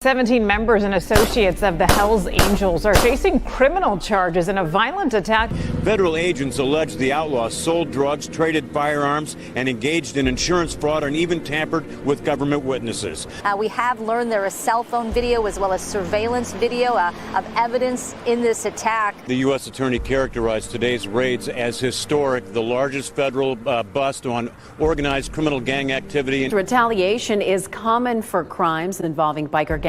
17 members and associates of the Hells Angels are facing criminal charges in a violent attack. Federal agents allege the outlaws sold drugs, traded firearms, and engaged in insurance fraud and even tampered with government witnesses. We have learned there is cell phone video as well as surveillance video of evidence in this attack. The U.S. Attorney characterized today's raids as historic, the largest federal bust on organized criminal gang activity. Retaliation is common for crimes involving biker gangs.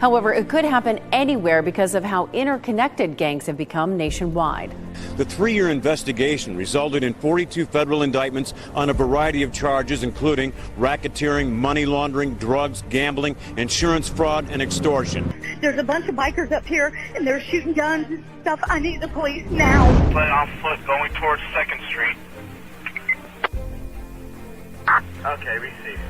However, it could happen anywhere because of how interconnected gangs have become nationwide. The 3-year investigation resulted in 42 federal indictments on a variety of charges, including racketeering, money laundering, drugs, gambling, insurance fraud, and extortion. There's a bunch of bikers up here, and they're shooting guns and stuff. I need the police now. Play on foot going towards 2nd Street. Okay, receive.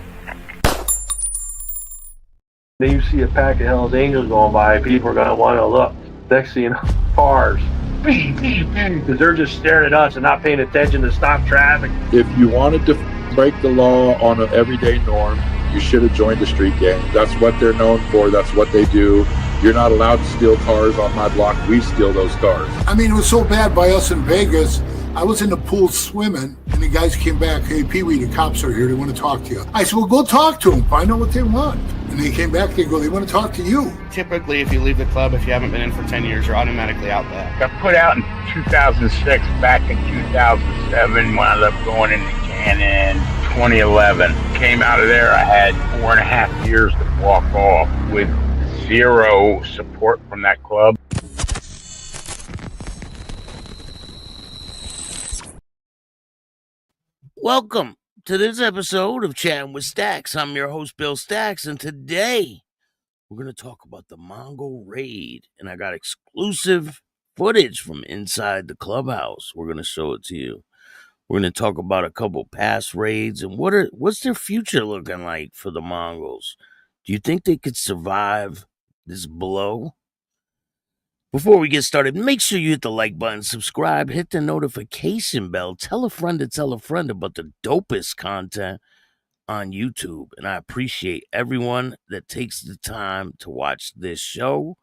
Then you see a pack of Hells Angels going by, people are going to want to look. Next thing you know, cars. Because they're just staring at us and not paying attention to stop traffic. If you wanted to break the law on an everyday norm, you should have joined the street gang. That's what they're known for. That's what they do. You're not allowed to steal cars on my block. We steal those cars. I mean, it was so bad by us in Vegas. I was in the pool swimming, and the guys came back. Hey, Pee-wee, the cops are here. They want to talk to you. I said, well, go talk to them. Find out what they want. And they came back. They go, they want to talk to you. Typically, if you leave the club, if you haven't been in for 10 years, you're automatically out there. Got put out in 2006. Back in 2007, wound up going into Cannon. 2011. Came out of there. I had 4.5 years to walk off with zero support from that club. Welcome to this episode of Chatting with Stacks. I'm your host, Bill Stacks, and today we're going to talk about the Mongol raid, and I got exclusive footage from inside the clubhouse. We're going to show it to you. We're going to talk about a couple past raids and what's their future looking like for the Mongols. Do you think they could survive this blow? Before we get started, make sure you hit the like button, subscribe, hit the notification bell, tell a friend about the dopest content on YouTube. And I appreciate everyone that takes the time to watch this show.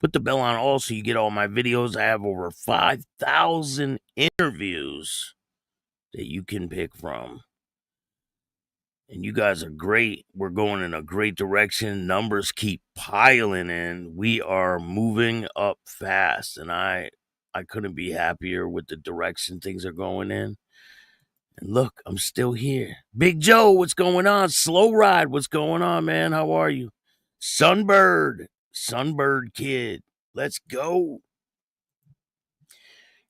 Put the bell on all so you get all my videos. I have over 5,000 interviews that you can pick from. And you guys are great. We're going in a great direction. Numbers keep piling in. We are moving up fast. And I couldn't be happier with the direction things are going in. And look, I'm still here. Big Joe, what's going on? Slow Ride, what's going on, man? How are you? Sunbird Kid, let's go.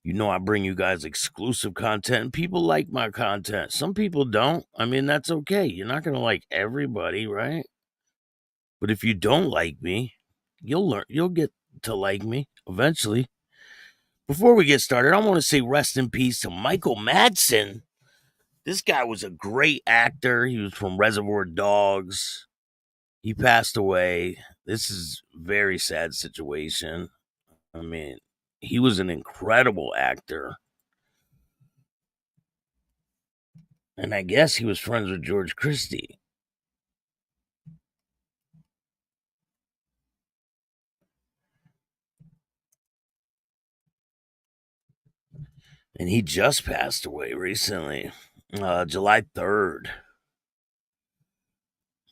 You know I bring you guys exclusive content, and people like my content. Some people don't. I mean, that's okay. You're not going to like everybody, right? But if you don't like me, you'll get to like me eventually. Before we get started, I want to say rest in peace to Michael Madsen. This guy was a great actor. He was from Reservoir Dogs. He passed away. This is a very sad situation. I mean, he was an incredible actor. And I guess he was friends with George Christie. And he just passed away recently, July 3rd.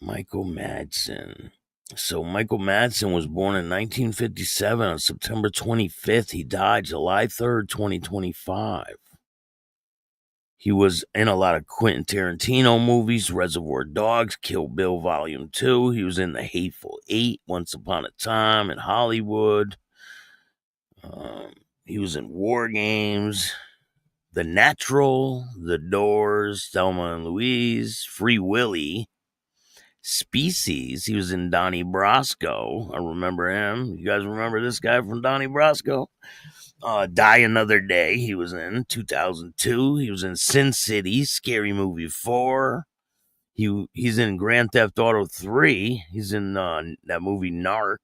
Michael Madsen. So Michael Madsen was born in 1957 on September 25th. He died July 3rd, 2025. He was in a lot of Quentin Tarantino movies, Reservoir Dogs, Kill Bill Volume 2. He was in The Hateful Eight, Once Upon a Time in Hollywood. He was in War Games, The Natural, The Doors, Thelma and Louise, Free Willy, Species. He was in Donnie Brasco. I remember him. You guys remember this guy from Donnie Brasco? Die Another Day. He was in 2002. He was in Sin City, Scary Movie 4. He's in Grand Theft Auto 3. He's in that movie Narc.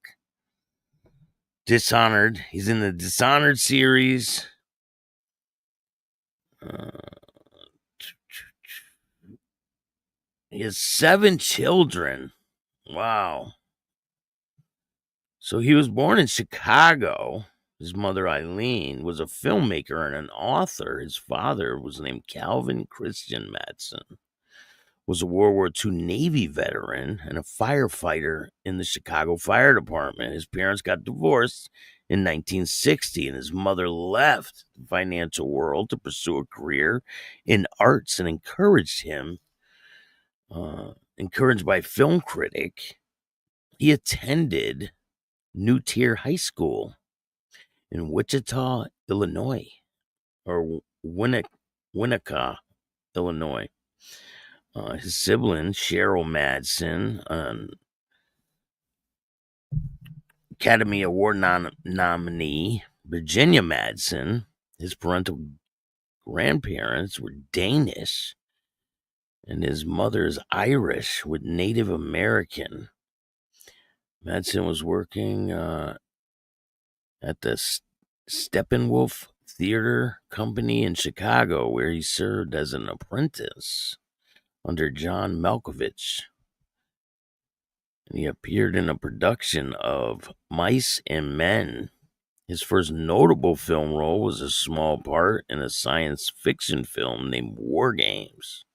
Dishonored. He's in the Dishonored series. He has 7 children. Wow. So he was born in Chicago. His mother, Eileen, was a filmmaker and an author. His father was named Calvin Christian Madsen, was a World War II Navy veteran and a firefighter in the Chicago Fire Department. His parents got divorced in 1960, and his mother left the financial world to pursue a career in arts and encouraged him. Encouraged by film critic, he attended New Tier High School in Wichita, Illinois, or Winnetka, Illinois. His sibling, Cheryl Madsen, an Academy Award nominee, Virginia Madsen, his parental grandparents were Danish, and his mother is Irish with Native American. Madsen was working at the Steppenwolf Theater Company in Chicago, where he served as an apprentice under John Malkovich. And he appeared in a production of Mice and Men. His first notable film role was a small part in a science fiction film named War Games.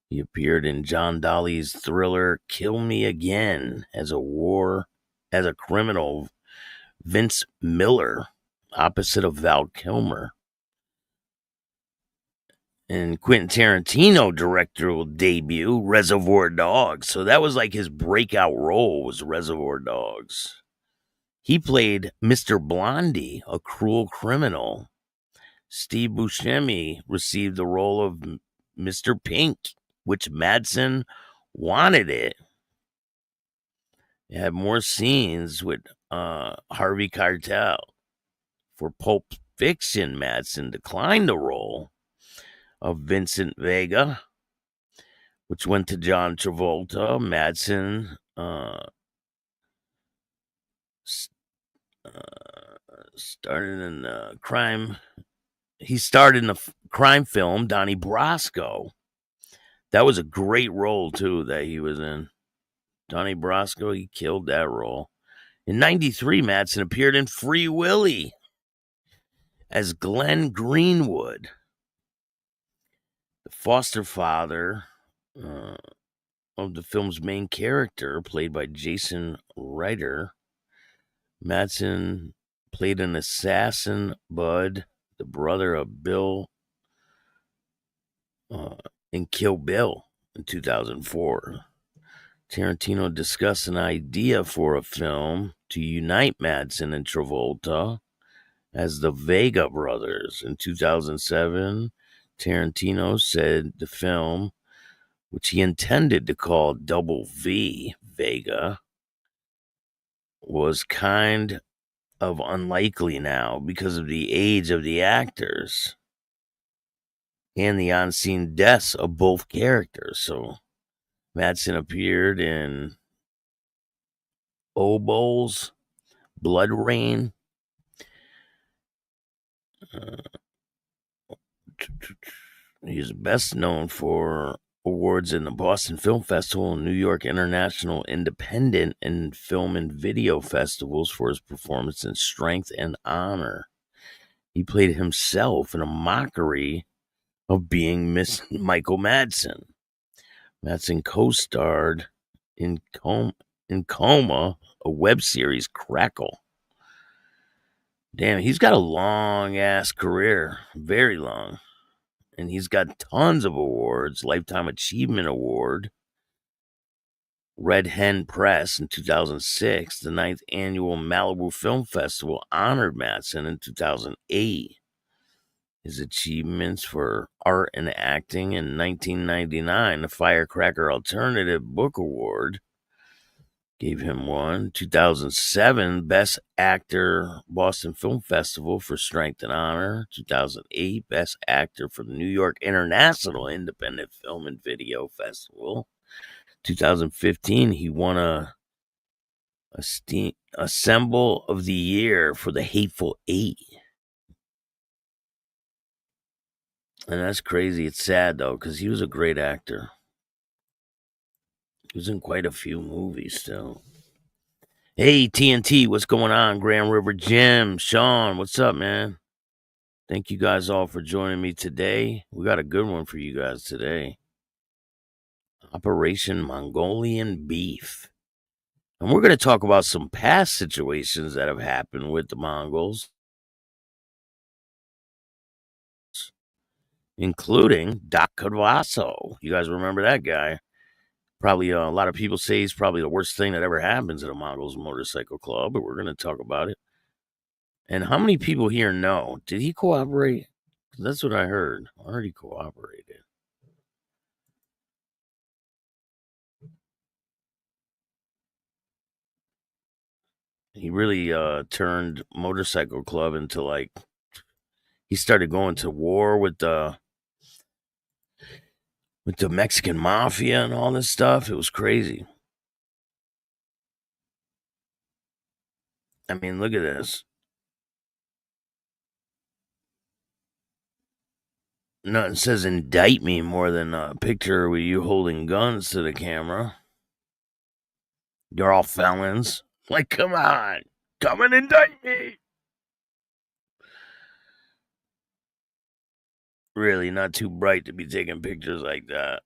He appeared in John Dolly's thriller Kill Me Again as a criminal, Vince Miller, opposite of Val Kilmer. And Quentin Tarantino directorial debut, Reservoir Dogs. So that was like his breakout role, was Reservoir Dogs. He played Mr. Blondie, a cruel criminal. Steve Buscemi received the role of Mr. Pink, which Madsen wanted it. It had more scenes with Harvey Keitel. For Pulp Fiction, Madsen declined the role of Vincent Vega, which went to John Travolta. Madsen started in crime. He starred in the crime film Donnie Brasco. That was a great role too that he was in. Donnie Brasco, he killed that role. In '93, Madsen appeared in Free Willy as Glenn Greenwood, the foster father of the film's main character, played by Jason Ryder. Madsen played an assassin, Bud, the brother of Bill, in Kill Bill in 2004. Tarantino discussed an idea for a film to unite Madsen and Travolta as the Vega brothers. In 2007, Tarantino said the film, which he intended to call Double V, Vega, was kind of unlikely now because of the age of the actors and the on-scene deaths of both characters. So Madsen appeared in Obols, Blood Rain, he's best known for awards in the Boston Film Festival and New York International Independent and Film and Video Festivals for his performance in Strength and Honor. He played himself in a mockery of being Michael Madsen. Madsen co-starred in Coma, a web series, Crackle. Damn, he's got a long-ass career. Very long. And he's got tons of awards. Lifetime Achievement Award. Red Hen Press in 2006. The 9th Annual Malibu Film Festival honored Madsen in 2008. His achievements for art and acting in 1999, the Firecracker Alternative Book Award gave him one. 2007, Best Actor, Boston Film Festival for Strength and Honor. 2008, Best Actor for the New York International Independent Film and Video Festival. 2015, he won a Assemble of the Year for The Hateful Eight. And that's crazy. It's sad, though, because he was a great actor. He was in quite a few movies still. Hey, TNT, what's going on? Grand River Jim, Sean, what's up, man? Thank you guys all for joining me today. We got a good one for you guys today. Operation Mongolian Beef. And we're going to talk about some past situations that have happened with the Mongols, including Doc Cavasso. You guys remember that guy? Probably a lot of people say he's probably the worst thing that ever happens at a Mongols motorcycle club, but we're going to talk about it. And how many people here know? Did he cooperate? That's what I heard. I heard he cooperated. He really turned motorcycle club into like, he started going to war with the Mexican mafia and all this stuff. It was crazy. I mean, look at this. Nothing says indict me more than a picture with you holding guns to the camera. You're all felons. Like, come on. Come and indict me. Really not too bright to be taking pictures like that.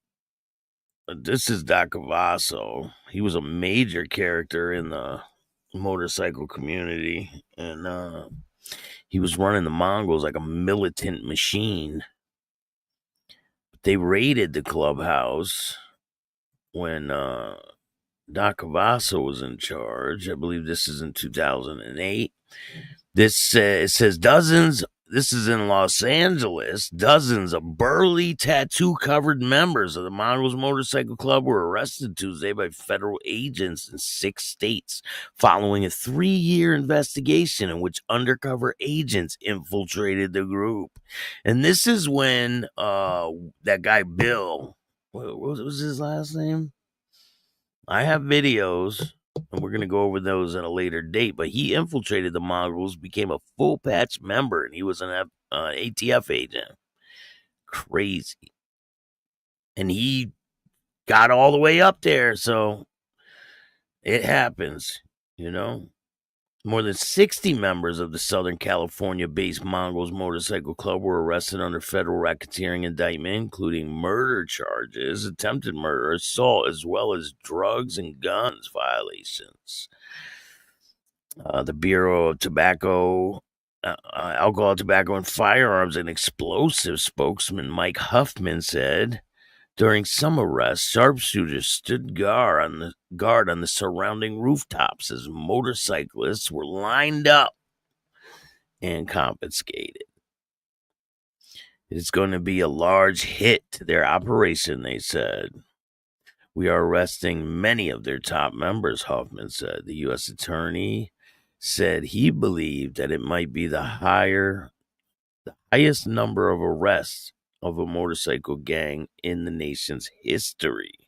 But this is Doc Cavasso. He was a major character in the motorcycle community. And he was running the Mongols like a militant machine. They raided the clubhouse when Doc Cavasso was in charge. I believe this is in 2008. This it says dozens. This is in Los Angeles. Dozens of burly, tattoo-covered members of the Mongols Motorcycle Club were arrested Tuesday by federal agents in 6 states following a 3-year investigation in which undercover agents infiltrated the group. And this is when that guy Bill, what was his last name? I have videos, and we're going to go over those at a later date, but he infiltrated the Mongols, became a full patch member, and he was an ATF agent. Crazy. And he got all the way up there, so it happens, you know. More than 60 members of the Southern California-based Mongols Motorcycle Club were arrested under federal racketeering indictment, including murder charges, attempted murder, assault, as well as drugs and guns violations. The Bureau of Alcohol, Tobacco, and Firearms and Explosives spokesman Mike Huffman said, during some arrests, sharpshooters stood guard on the surrounding rooftops as motorcyclists were lined up and confiscated. It's going to be a large hit to their operation, they said. We are arresting many of their top members, Huffman said. The U.S. attorney said he believed that it might be the highest number of arrests of a motorcycle gang in the nation's history.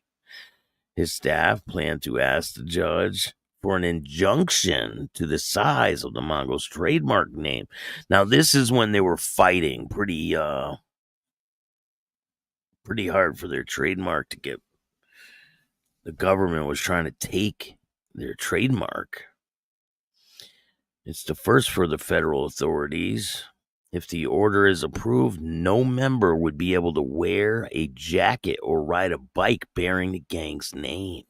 His staff planned to ask the judge for an injunction to the size of the Mongols' trademark name. Now, this is when they were fighting pretty hard for their trademark to get. The government was trying to take their trademark. It's the first for the federal authorities. If the order is approved, no member would be able to wear a jacket or ride a bike bearing the gang's name.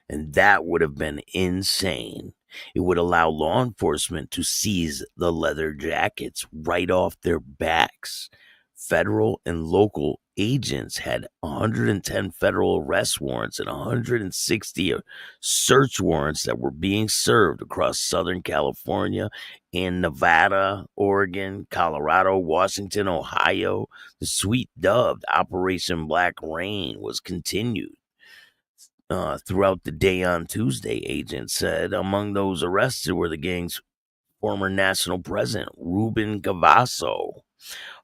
And that would have been insane. It would allow law enforcement to seize the leather jackets right off their backs. Federal and local agents had 110 federal arrest warrants and 160 search warrants that were being served across Southern California and Nevada, Oregon, Colorado, Washington, Ohio. The sweet-dubbed Operation Black Rain was continued throughout the day on Tuesday, agents said. Among those arrested were the gang's former national president, Ruben Cavasso.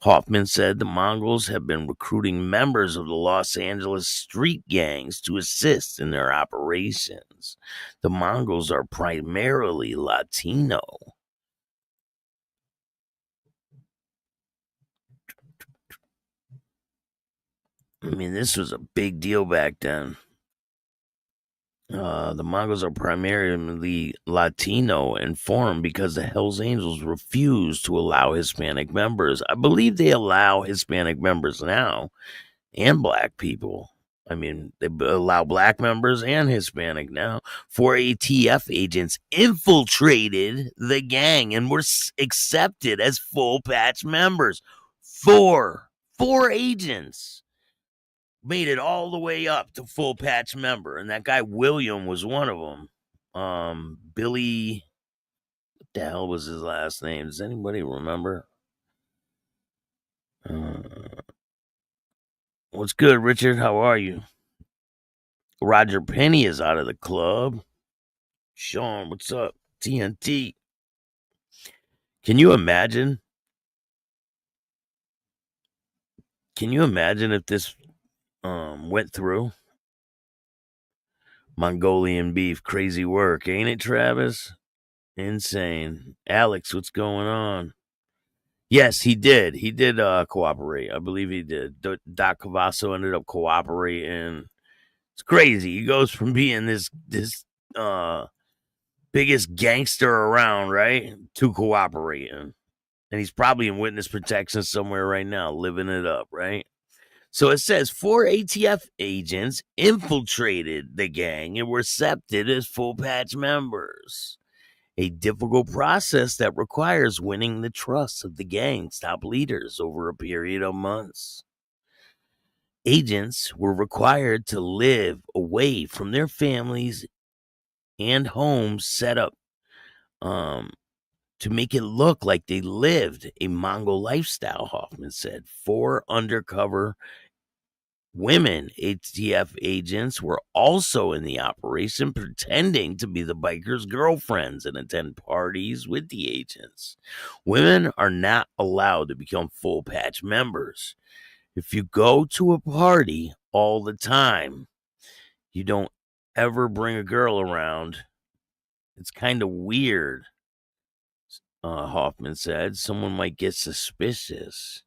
Hoffman said the Mongols have been recruiting members of the Los Angeles street gangs to assist in their operations. The Mongols are primarily Latino. I mean, this was a big deal back then. The Mongols are primarily Latino in form because the Hells Angels refuse to allow Hispanic members. I believe they allow Hispanic members now and black people. I mean, they allow black members and Hispanic now. 4 ATF agents infiltrated the gang and were accepted as full patch members. Four agents made it all the way up to full patch member, and that guy William was one of them. Billy, what the hell was his last name? Does anybody remember? What's good, Richard? How are you? Roger Penny is out of the club. Sean, what's up? TNT. Can you imagine? If this went through? Mongolian Beef, crazy work, ain't it, Travis? Insane. Alex, what's going on? Yes, he did. He did cooperate. I believe he did. Doc Cavasso ended up cooperating. It's crazy. He goes from being this biggest gangster around, right, to cooperating. And he's probably in witness protection somewhere right now, living it up, right? So it says 4 ATF agents infiltrated the gang and were accepted as full patch members. A difficult process that requires winning the trust of the gang's top leaders over a period of months. Agents were required to live away from their families and homes set up to make it look like they lived a Mongol lifestyle, Hoffman said. 4 undercover women ATF agents were also in the operation, pretending to be the bikers' girlfriends and attend parties with the agents. Women are not allowed to become full patch members. If you go to a party all the time, you don't ever bring a girl around. It's kind of weird, Hoffman said. Someone might get suspicious.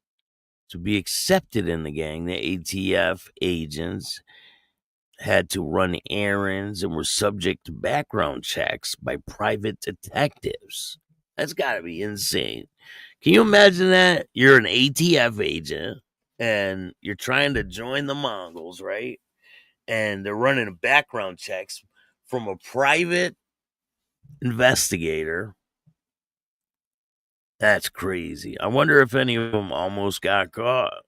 To be accepted in the gang, the ATF agents had to run errands and were subject to background checks by private detectives. That's got to be insane. Can you imagine that? You're an ATF agent and you're trying to join the Mongols, right? And they're running background checks from a private investigator. That's crazy. I wonder if any of them almost got caught.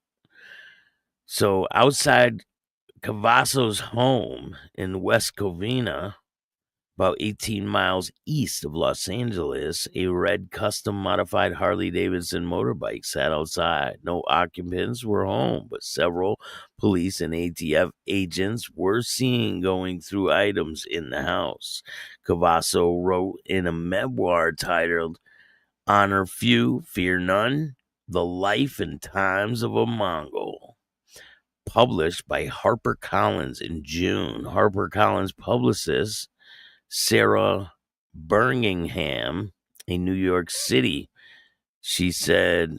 So outside Cavasso's home in West Covina, about 18 miles east of Los Angeles, a red custom-modified Harley-Davidson motorbike sat outside. No occupants were home, but several police and ATF agents were seen going through items in the house. Cavasso wrote in a memoir titled Honor Few, Fear None, The Life and Times of a Mongol, published by HarperCollins in June. HarperCollins publicist Sarah Birmingham, in New York City, she said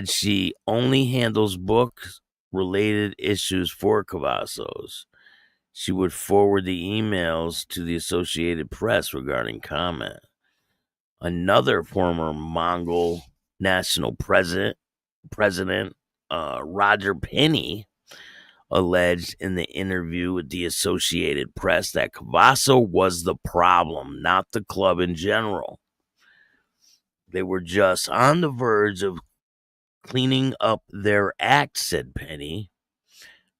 she only handles book-related issues for Cavassos. She would forward the emails to the Associated Press regarding comment. Another former Mongol national president, Roger Penny, alleged in the interview with the Associated Press that Cavasso was the problem, not the club in general. They were just on the verge of cleaning up their act, said Penny,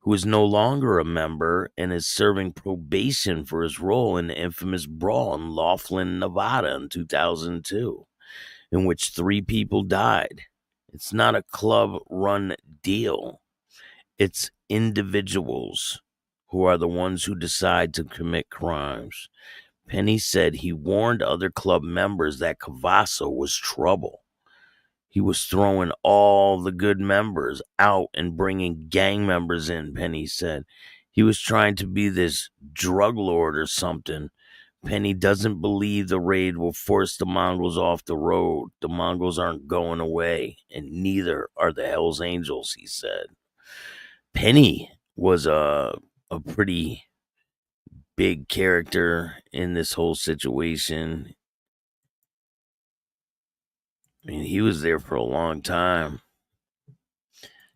who is no longer a member and is serving probation for his role in the infamous brawl in Laughlin, Nevada in 2002, in which 3 people died. It's not a club-run deal. It's individuals who are the ones who decide to commit crimes. Penny said he warned other club members that Cavasso was trouble. He was throwing all the good members out and bringing gang members in, Penny said. He was trying to be this drug lord or something. Penny doesn't believe the raid will force the Mongols off the road. The Mongols aren't going away, and neither are the Hells Angels, he said. Penny was a pretty big character in this whole situation. I mean, he was there for a long time.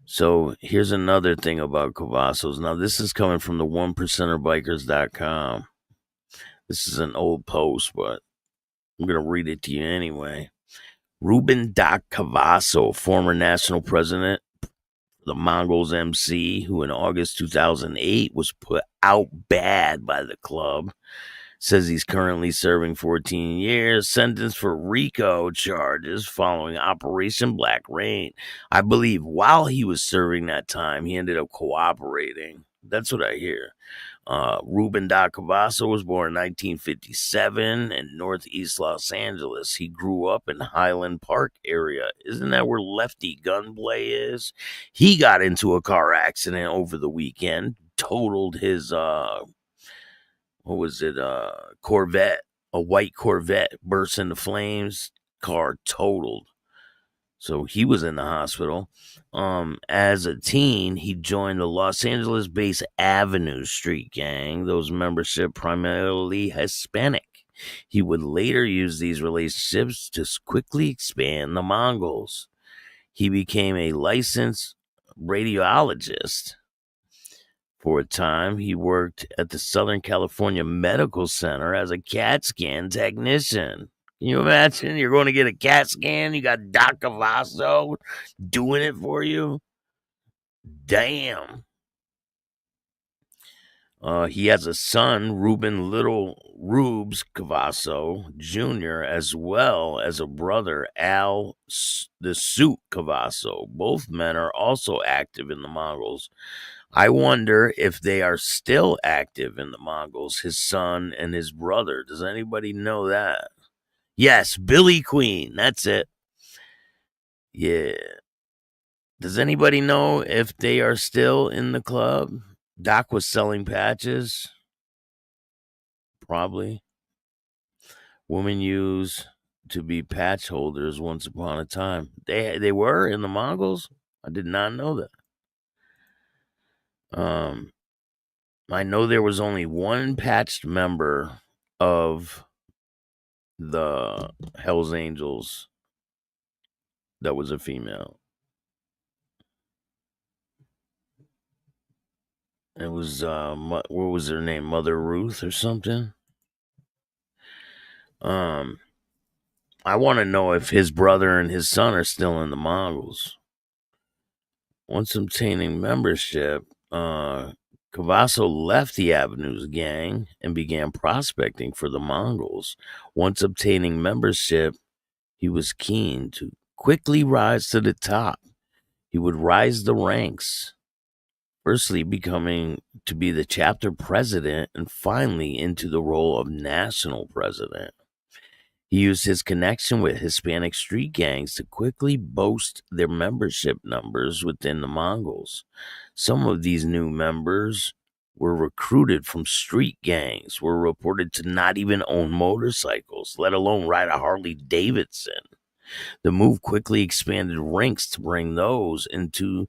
So here's another thing about Cavazos. Now, this is coming from the 1percenterbikers.com. This is an old post, but I'm going to read it to you anyway. Ruben Doc Cavazo, former national president, the Mongols MC, who in August 2008 was put out bad by the club, says he's currently serving 14 years, sentenced for RICO charges following Operation Black Rain. I believe while he was serving that time, he ended up cooperating. That's what I hear. Ruben Da Cavazo was born in 1957 in northeast Los Angeles. He grew up in Highland Park area. Isn't that where Lefty Gunplay is? He got into a car accident over the weekend, totaled his Corvette, a white Corvette, burst into flames, car totaled. So he was in the hospital. As a teen, he joined the Los Angeles-based Avenue Street Gang, those membership primarily Hispanic. He would later use these relationships to quickly expand the Mongols. He became a licensed radiologist. For a time, he worked at the Southern California Medical Center as a CAT scan technician. Can you imagine? You're going to get a CAT scan. You got Doc Cavazo doing it for you. Damn. He has a son, Ruben Little Rubes Cavazo Jr., as well as a brother, Al the Suit Cavazo. Both men are also active in the Mongols. I wonder if they are still active in the Mongols, his son and his brother. Does anybody know that? Yes, Billy Queen. That's it. Yeah. Does anybody know if they are still in the club? Doc was selling patches. Probably. Women used to be patch holders once upon a time. They were in the Mongols? I did not know that. I know there was only one patched member of the Hells Angels that was a female. It was, what was her name? Mother Ruth or something? I want to know if his brother and his son are still in the Mongols. Once obtaining membership, Cavazo left the Avenues gang and began prospecting for the Mongols. Once obtaining membership, he was keen to quickly rise to the top. He would rise the ranks, firstly becoming to be the chapter president and finally into the role of national president. He used his connection with Hispanic street gangs to quickly boast their membership numbers within the Mongols. Some of these new members were recruited from street gangs, were reported to not even own motorcycles, let alone ride a Harley Davidson. The move quickly expanded ranks to bring those into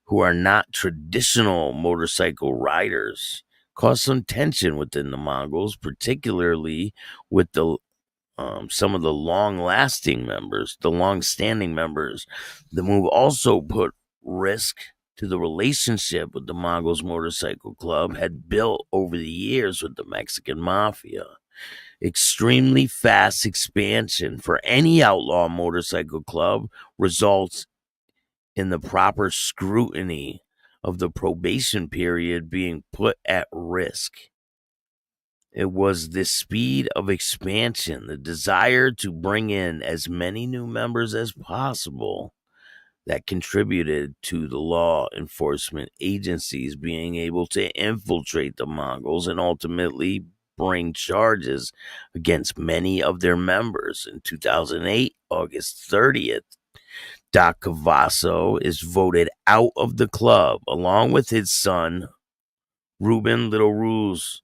who are not traditional motorcycle riders. Caused some tension within the Mongols, particularly with the some of the long-standing members. The move also put risk to the relationship with the Mongols Motorcycle Club had built over the years with the Mexican Mafia. Extremely fast expansion for any outlaw motorcycle club results in the proper scrutiny of the probation period being put at risk. It was the speed of expansion, the desire to bring in as many new members as possible that contributed to the law enforcement agencies being able to infiltrate the Mongols and ultimately bring charges against many of their members. In 2008, August 30th, Doc Cavazo is voted out of the club along with his son, Ruben Little Rules,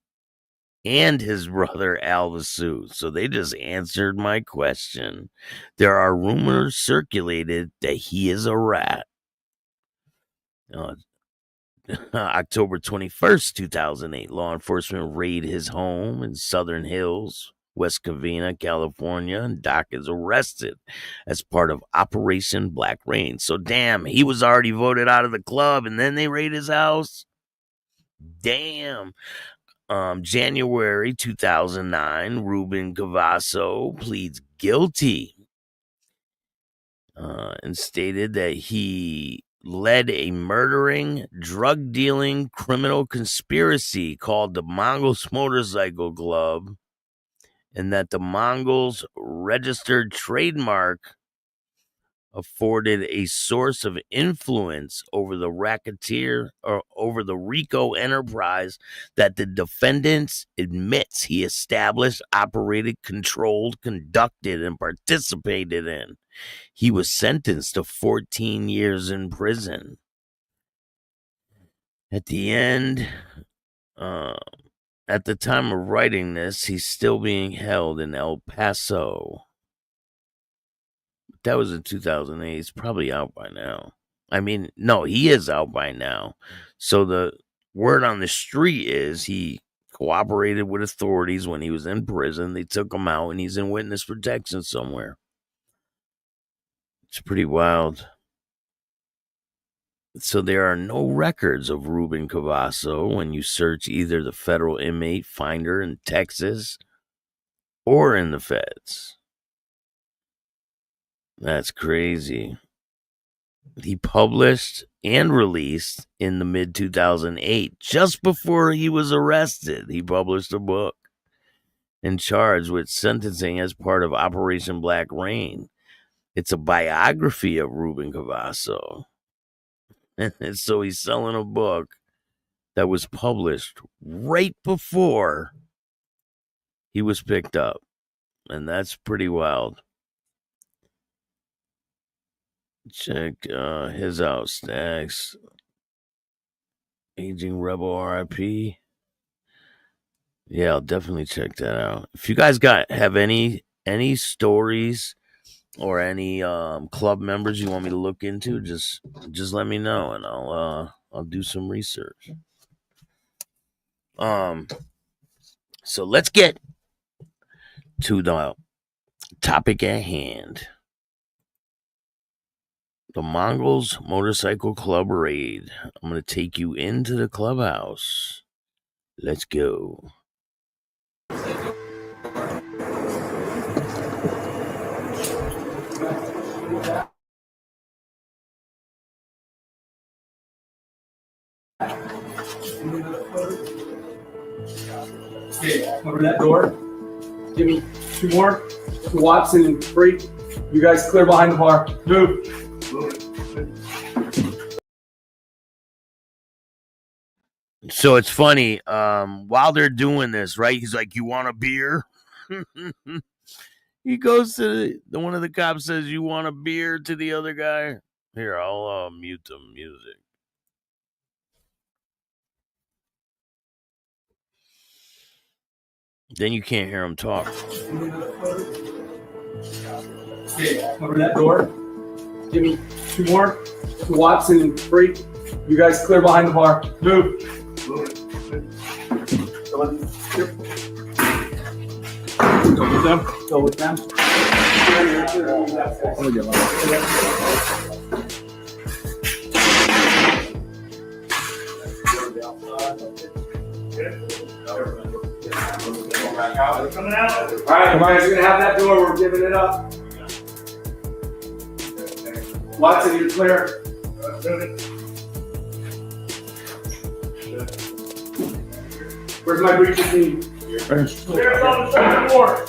and his brother Al the Suit. So they just answered my question. There are rumors circulated that he is a rat. October 21st, 2008, law enforcement raid his home in Southern Hills, West Covina, California, and Doc is arrested as part of Operation Black Rain. So, damn, he was already voted out of the club, and then they raid his house? Damn. January 2009, Ruben Cavasso pleads guilty and stated that he led a murdering, drug-dealing criminal conspiracy called the Mongols Motorcycle Club, and that the Mongols registered trademark afforded a source of influence over the racketeer or over the RICO enterprise that the defendants admits he established, operated, controlled, conducted, and participated in. He was sentenced to 14 years in prison. At the end, at the time of writing this, he's still being held in El Paso. That was in 2008. He's probably out by now. I mean, no, he is out by now. So the word on the street is he cooperated with authorities when he was in prison. They took him out, and he's in witness protection somewhere. It's pretty wild. So there are no records of Ruben Cavasso when you search either the federal inmate finder in Texas or in the feds. That's crazy. He published and released in the mid-2008, just before he was arrested. He published a book and charged with sentencing as part of Operation Black Rain. It's a biography of Ruben Cavasso. And so he's selling a book that was published right before he was picked up. And that's pretty wild. Check his out, Stacks. Aging Rebel RIP. Yeah, I'll definitely check that out. If you guys have any stories or any club members you want me to look into, just let me know and I'll do some research. So let's get to the topic at hand. The Mongols Motorcycle Club raid. I'm going to take you into the clubhouse. Let's go. Okay, cover that door. Give me 2 more. Watson and Freak. You guys clear behind the bar. Move. So it's funny, while they're doing this, right? He's like, "You want a beer?" He goes to one of the cops says, "You want a beer?" to the other guy. Here, I'll mute the music. Then you can't hear him talk. Okay, cover that door. Give me 2 more. Watson and Freak. You guys clear behind the bar. Move. Go with them. Go with them. All right, everybody's gonna have that door. We're giving it up. Watson, you're clear. Where's my breacher team? Here's on the second floor.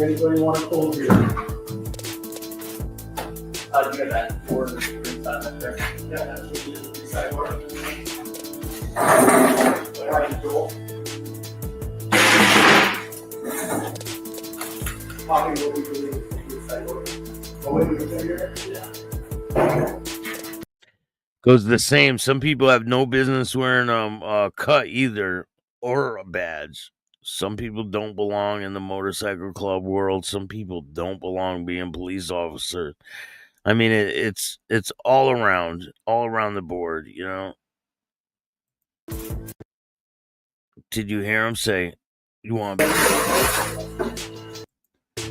Anybody want to close here? How do you get that door inside there? Yeah, that's what you do. Side door. All right, Joel. Popping what we believe is side door. Oh, wait, we can here? Yeah. Goes the same. Some people have no business wearing a cut either or a badge. Some people don't belong in the motorcycle club world. Some people don't belong being police officers. I mean, it's all around the board, you know. Did you hear him say, "You want?"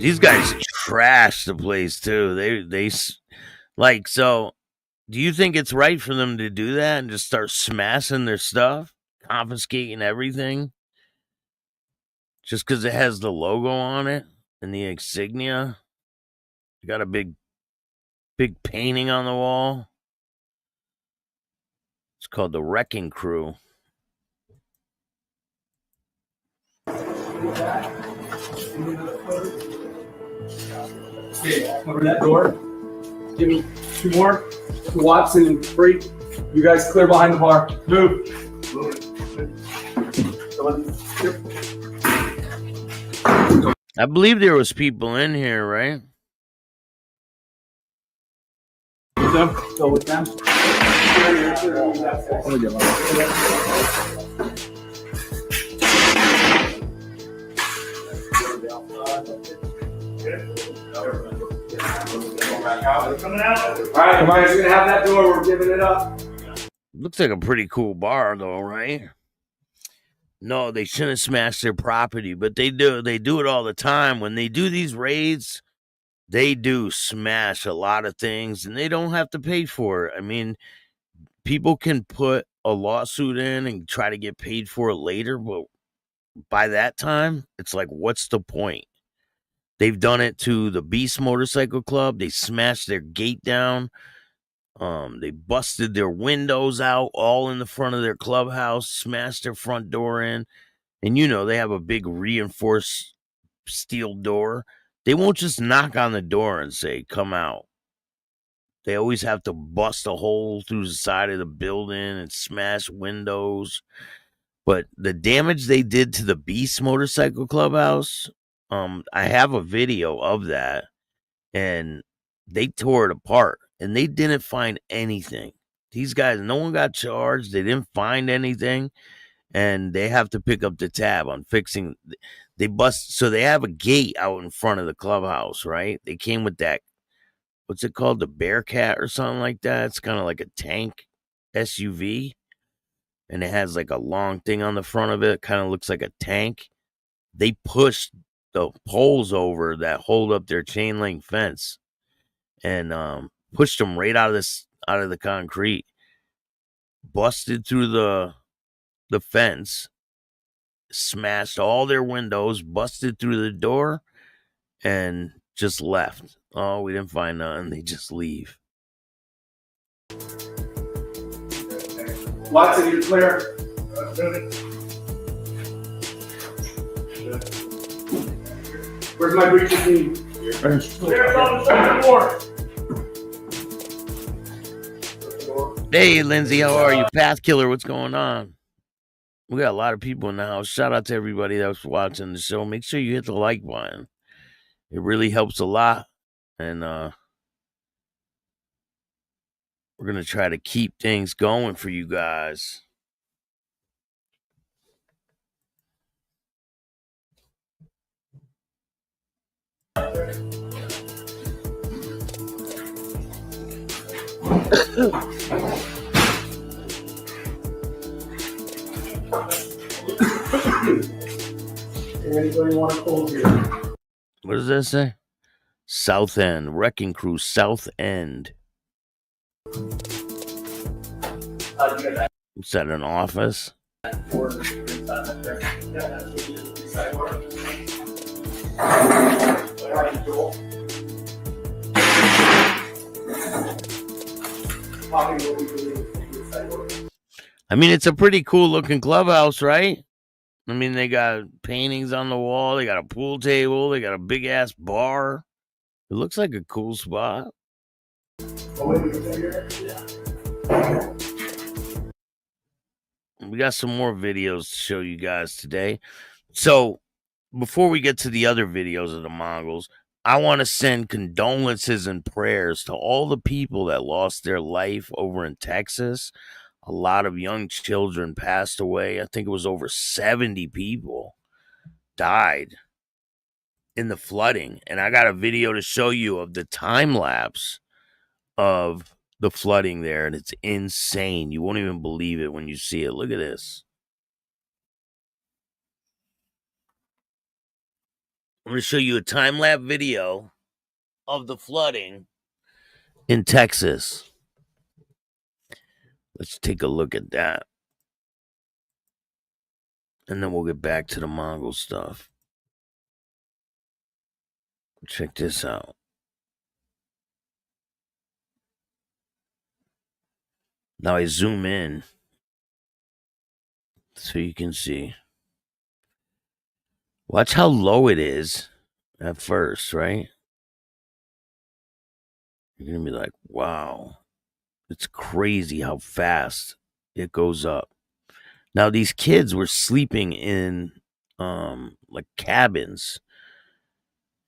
These guys trash the place too. They like so. Do you think it's right for them to do that and just start smashing their stuff, confiscating everything, just because it has the logo on it and the insignia? You got a big painting on the wall. It's called the Wrecking Crew. Okay, cover that door. Give me 2 more. Watson and Freak. You guys clear behind the bar. Move. I believe there was people in here, right? Go with them. Alright, everybody's gonna have that door. We're giving it up. Looks like a pretty cool bar, though, right? No, they shouldn't smash their property, but they do. They do it all the time. When they do these raids, they do smash a lot of things, and they don't have to pay for it. I mean, people can put a lawsuit in and try to get paid for it later, but by that time, it's like, what's the point? They've done it to the Beast Motorcycle Club. They smashed their gate down. They busted their windows out all in the front of their clubhouse, smashed their front door in. And, you know, they have a big reinforced steel door. They won't just knock on the door and say, come out. They always have to bust a hole through the side of the building and smash windows. But the damage they did to the Beast Motorcycle Clubhouse, I have a video of that, and they tore it apart, and they didn't find anything. These guys, no one got charged. They didn't find anything, and they have to pick up the tab on fixing. They bust, so they have a gate out in front of the clubhouse, right? They came with that, what's it called, the Bearcat or something like that. It's kind of like a tank SUV, and it has like a long thing on the front of it. Kind of looks like a tank. They pushed the poles over that hold up their chain link fence, and pushed them right out of the concrete. Busted through the fence, smashed all their windows, busted through the door, and just left. Oh, we didn't find nothing. They just leave. Watson, you're clear. Where's my breaching team? Clear on the second floor. Hey, Lindsay, how are you? Path Killer, what's going on? We got a lot of people in the house. Shout out to everybody that was watching the show. Make sure you hit the like button. It really helps a lot. And we're going to try to keep things going for you guys. Anybody want to call here? What does that say? South End. Wrecking Crew, South End. Is that an office? I mean, it's a pretty cool looking clubhouse, right? I mean, they got paintings on the wall. They got a pool table. They got a big ass bar. It looks like a cool spot. We got some more videos to show you guys today. So before we get to the other videos of the Mongols, I want to send condolences and prayers to all the people that lost their life over in Texas. A lot of young children passed away. I think it was over 70 people died in the flooding. And I got a video to show you of the time lapse of the flooding there, and it's insane. You won't even believe it when you see it. Look at this. I'm going to show you a time-lapse video of the flooding in Texas. Let's take a look at that. And then we'll get back to the Mongol stuff. Check this out. Now I zoom in so you can see. Watch how low it is at first, right? You're going to be like, wow. It's crazy how fast it goes up. Now, these kids were sleeping in like cabins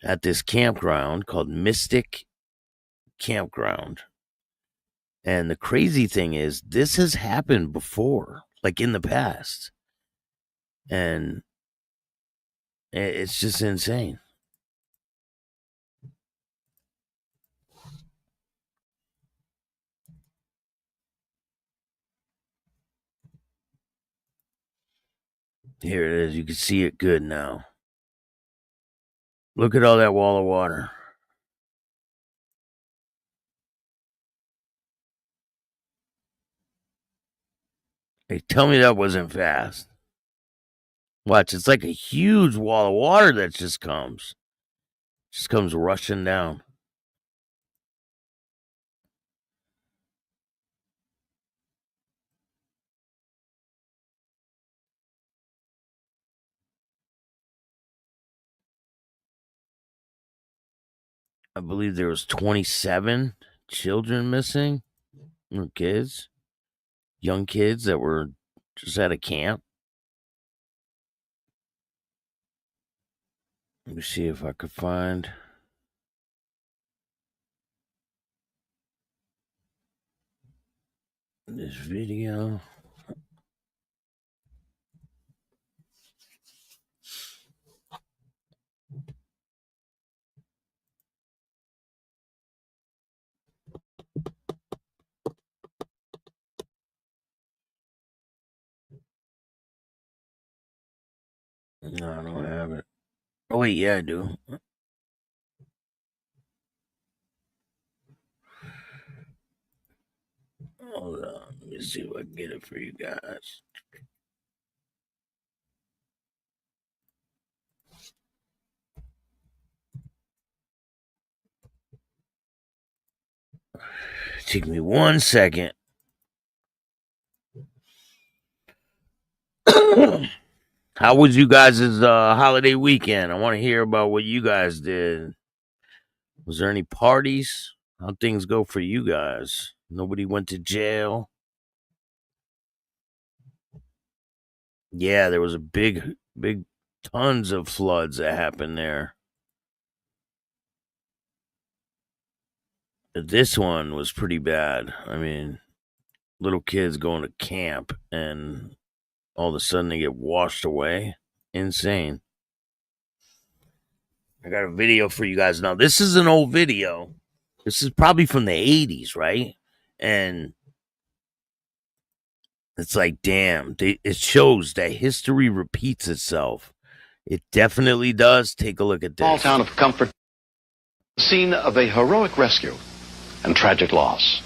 at this campground called Mystic Campground. And the crazy thing is, this has happened before, like in the past. And it's just insane. Here it is. You can see it good now. Look at all that wall of water. Hey, tell me that wasn't fast. Watch, it's like a huge wall of water that just comes rushing down. I believe there was 27 children missing, or kids, young kids that were just at a camp. Let me see if I could find this video. No, I don't have it. Oh, wait, yeah, I do. Hold on. Let me see if I can get it for you guys. Take me 1 second. How was you guys' holiday weekend? I want to hear about what you guys did. Was there any parties? How'd things go for you guys? Nobody went to jail? Yeah, there was a big tons of floods that happened there. This one was pretty bad. I mean, little kids going to camp and all of a sudden they get washed away. Insane. I got a video for you guys now. This is an old video. This is probably from the 80s, right? And it's like, damn, it shows that history repeats itself. It definitely does. Take a look at this. Small town of Comfort, scene of a heroic rescue and tragic loss.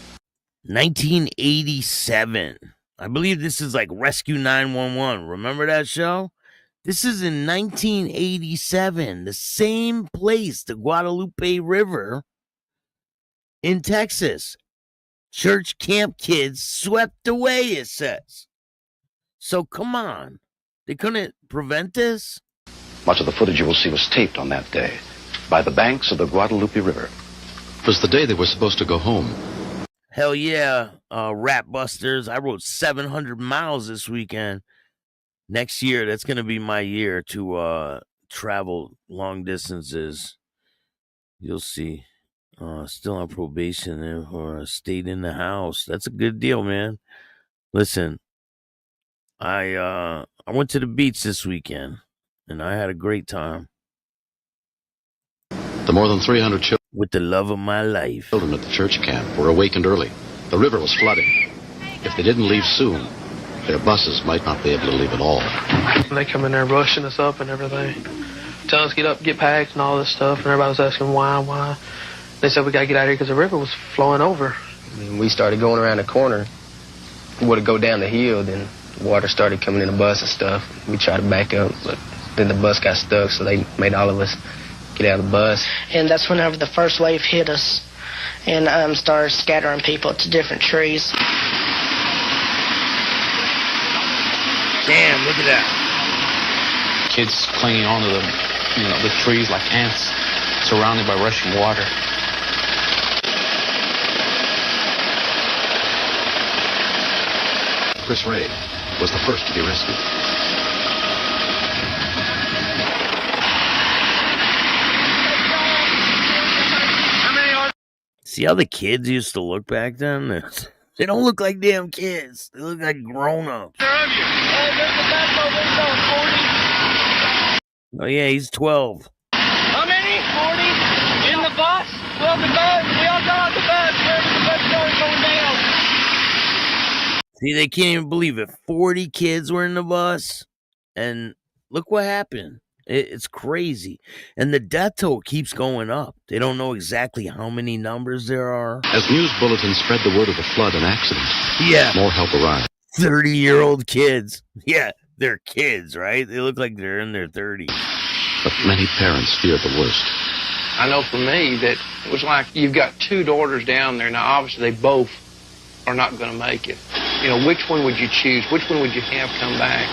1987. I believe this is like Rescue 911. Remember that show? This is in 1987. The same place, the Guadalupe River in Texas. Church camp kids swept away, it says. So come on. They couldn't prevent this? Much of the footage you will see was taped on that day by the banks of the Guadalupe River. It was the day they were supposed to go home. Hell yeah, Rat Busters. I rode 700 miles this weekend. Next year, that's going to be my year to travel long distances. You'll see. Still on probation or stayed in the house. That's a good deal, man. Listen, I went to the beach this weekend, and I had a great time. The more than 300 children with the love of my life at the church camp were awakened early. The river was flooding. If they didn't leave soon, their buses might not be able to leave at all. They come in there rushing us up and everything, telling us to get up, get packed and all this stuff, and everybody was asking why. They said we got to get out of here because the river was flowing over. And we started going around the corner. We would go down the hill, then water started coming in the bus and stuff. We tried to back up, but then the bus got stuck, so they made all of us get out of the bus. And that's whenever the first wave hit us and started scattering people to different trees. Damn, look at that. Kids clinging onto the trees like ants, surrounded by rushing water. Chris Ray was the first to be rescued. See how the kids used to look back then? They don't look like damn kids. They look like grown-ups. Oh, yeah, he's 12. How many? 40. In the bus? 12 the bus. We all got on the bus. The bus started going down. See, they can't even believe it. 40 kids were in the bus. And look what happened. It's crazy. And the death toll keeps going up. They don't know exactly how many numbers there are. As news bulletins spread the word of the flood and accident, more help arrived. 30-year-old kids. Yeah, they're kids, right? They look like they're in their 30s. But many parents feared the worst. I know for me that it was like you've got two daughters down there. Now, obviously, they both are not going to make it. You know, which one would you choose? Which one would you have come back?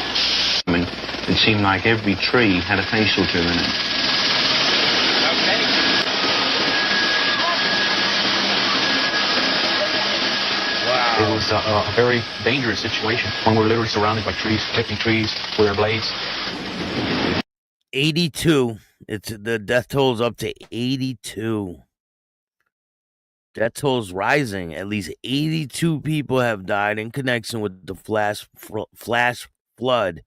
I mean, it seemed like every tree had a facial to in it. Wow. It was a very dangerous situation when we're literally surrounded by trees, protecting trees with their blades. 82. The death toll is up to 82. Death toll is rising. At least 82 people have died in connection with the flash flood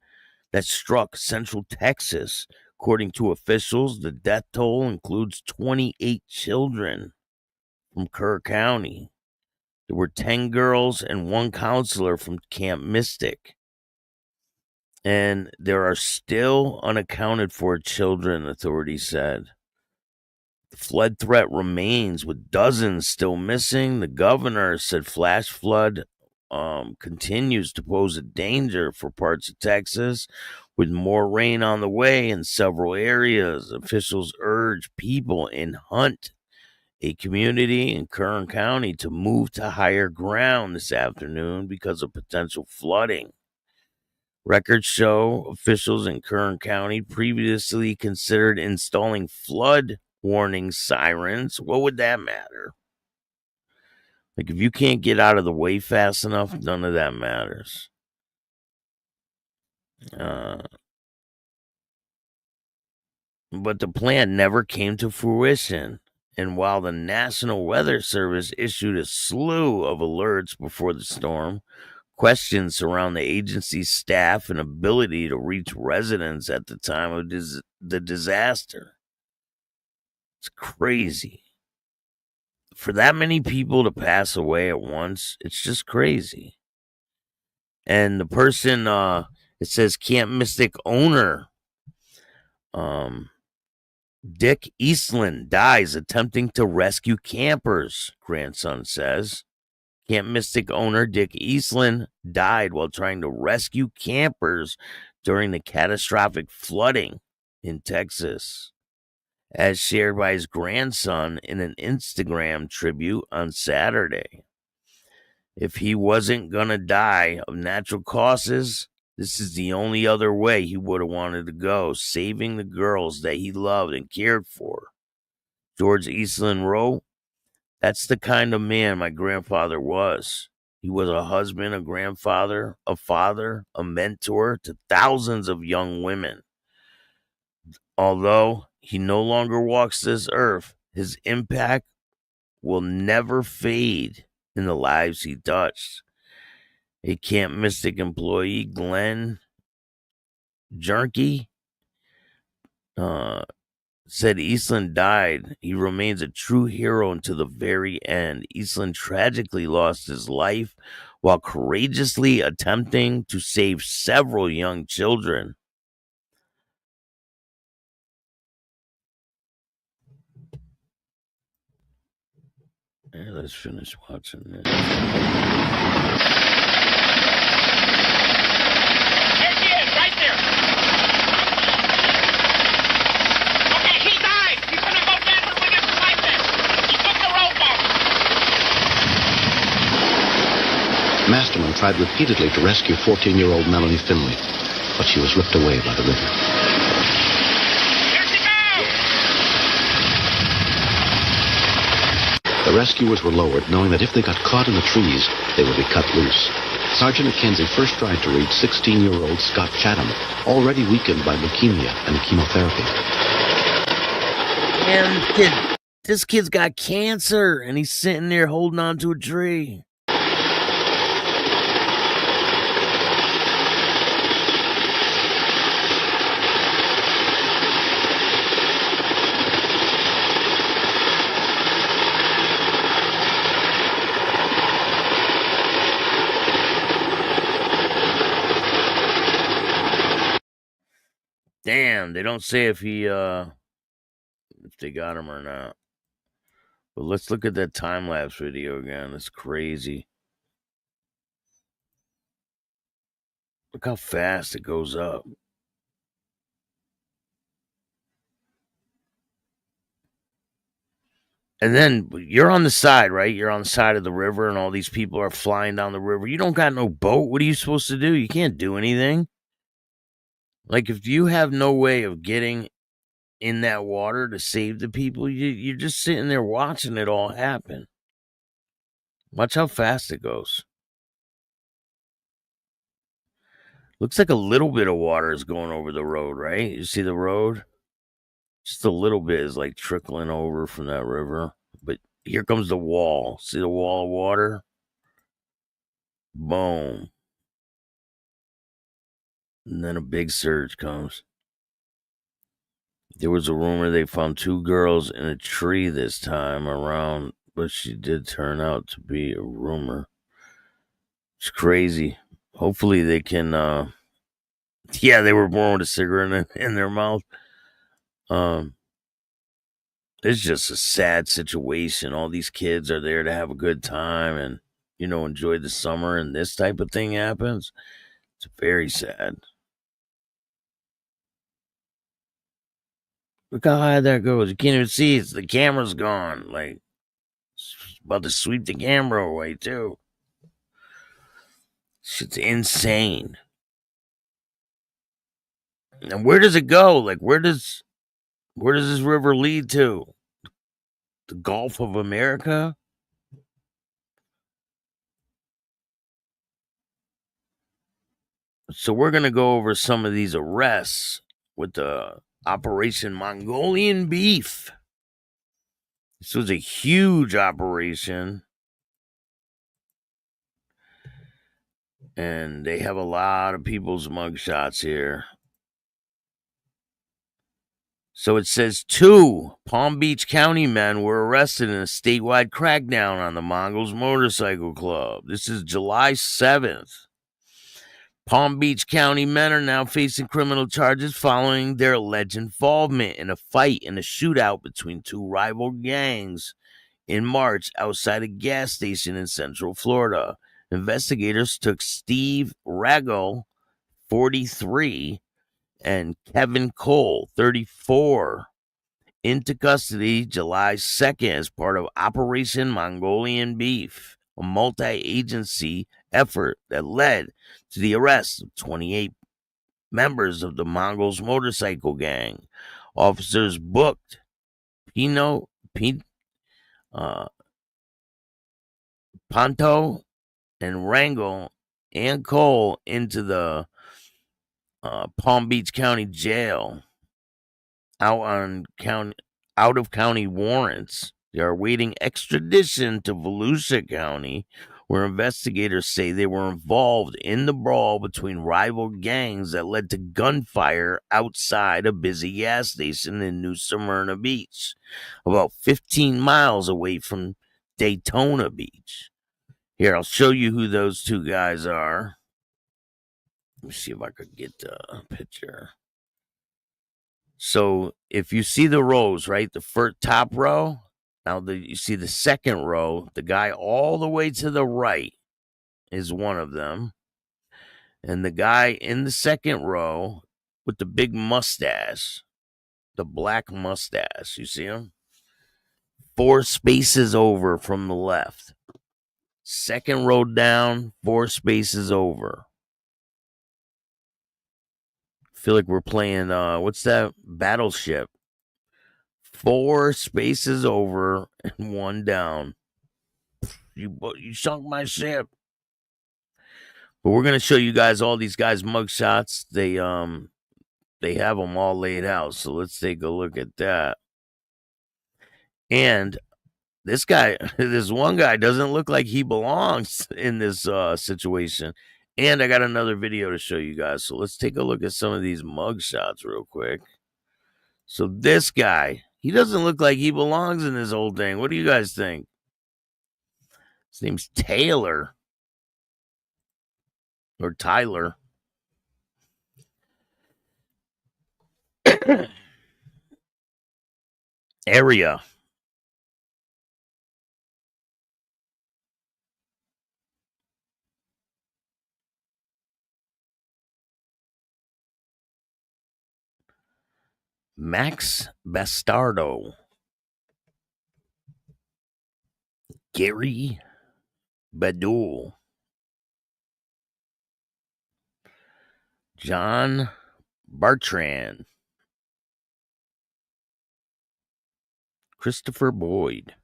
that struck central Texas. According to officials, the death toll includes 28 children from Kerr County. There were 10 girls and 1 counselor from Camp Mystic. And there are still unaccounted for children, authorities said. The flood threat remains, with dozens still missing. The governor said flash flood continues to pose a danger for parts of Texas, with more rain on the way in several areas. Officials urge people in Hunt, a community in Kern County, to move to higher ground this afternoon because of potential flooding. Records show officials in Kern County previously considered installing flood warning sirens. What would that matter? Like, if you can't get out of the way fast enough, none of that matters. But the plan never came to fruition. And while the National Weather Service issued a slew of alerts before the storm, questions surround the agency's staff and ability to reach residents at the time of the disaster. It's crazy. For that many people to pass away at once, it's just crazy. And the person, it says Camp Mystic owner, Dick Eastland dies attempting to rescue campers, grandson says. Camp Mystic owner Dick Eastland died while trying to rescue campers during the catastrophic flooding in Texas, as shared by his grandson in an Instagram tribute on Saturday. If he wasn't going to die of natural causes, this is the only other way he would have wanted to go, saving the girls that he loved and cared for. George Eastland wrote, "That's the kind of man my grandfather was. He was a husband, a grandfather, a father, a mentor to thousands of young women. Although he no longer walks this earth, His impact will never fade in the lives he touched. A Camp Mystic employee, Glenn Jerky, said Eastland died. He remains a true hero until the very end. Eastland tragically lost his life while courageously attempting to save several young children. Hey, let's finish watching this. There she is, right there. Okay, he died. He's gonna go down when we get the light there. He took the rope off. Masterman tried repeatedly to rescue 14-year-old Melanie Finley, but she was ripped away by the river. Here she goes! The rescuers were lowered, knowing that if they got caught in the trees, they would be cut loose. Sergeant Mackenzie first tried to reach 16-year-old Scott Chatham, already weakened by leukemia and chemotherapy. And this kid's got cancer, and he's sitting there holding on to a tree. Damn, they don't say if they got him or not. But let's look at that time-lapse video again. It's crazy. Look how fast it goes up. And then you're on the side, right? You're on the side of the river, and all these people are flying down the river. You don't got no boat. What are you supposed to do? You can't do anything. Like, if you have no way of getting in that water to save the people, you're just sitting there watching it all happen. Watch how fast it goes. Looks like a little bit of water is going over the road, right? You see the road? Just a little bit is like trickling over from that river. But here comes the wall. See the wall of water? Boom. And then a big surge comes. There was a rumor they found 2 girls in a tree this time around, but she did turn out to be a rumor. It's crazy. Hopefully they can, yeah, they were born with a cigarette in their mouth. It's just a sad situation. All these kids are there to have a good time and, enjoy the summer, and this type of thing happens. It's very sad. Look how high that goes. You can't even see it. The camera's gone. Like, it's about to sweep the camera away, too. Shit's insane. And where does it go? Like, where does this river lead to? The Gulf of America? So we're going to go over some of these arrests with the Operation Mongolian Beef. This was a huge operation. And they have a lot of people's mugshots here. So it says 2 Palm Beach County men were arrested in a statewide crackdown on the Mongols Motorcycle Club. This is July 7th. Palm Beach County men are now facing criminal charges following their alleged involvement in a fight and a shootout between 2 rival gangs in March outside a gas station in Central Florida. Investigators took Steve Rago, 43, and Kevin Cole, 34, into custody July 2nd as part of Operation Mongolian Beef, a multi-agency effort that led to the arrest of 28 members of the Mongols motorcycle gang. Officers booked Panto and Rangel and Cole into the Palm Beach County Jail out on out-of-county warrants. They are awaiting extradition to Volusia County, where investigators say they were involved in the brawl between rival gangs that led to gunfire outside a busy gas station in New Smyrna Beach, about 15 miles away from Daytona Beach. Here, I'll show you who those two guys are. Let me see if I could get a picture. So if you see the rows, right, the first top row, now you see the second row, the guy all the way to the right is one of them. And the guy in the second row with the big mustache, the black mustache, you see him? 4 spaces over from the left. Second row down, 4 spaces over. Feel like we're playing, what's that? Battleship. 4 spaces over and 1 down. You sunk my ship. But we're going to show you guys all these guys' mugshots. They have them all laid out. So let's take a look at that. And this guy, this one guy doesn't look like he belongs in this situation. And I got another video to show you guys. So let's take a look at some of these mugshots real quick. So this guy, he doesn't look like he belongs in this whole thing. What do you guys think? His name's Taylor. Or Tyler. Area. Max Bastardo. Gary Badul. John Bartran. Christopher Boyd.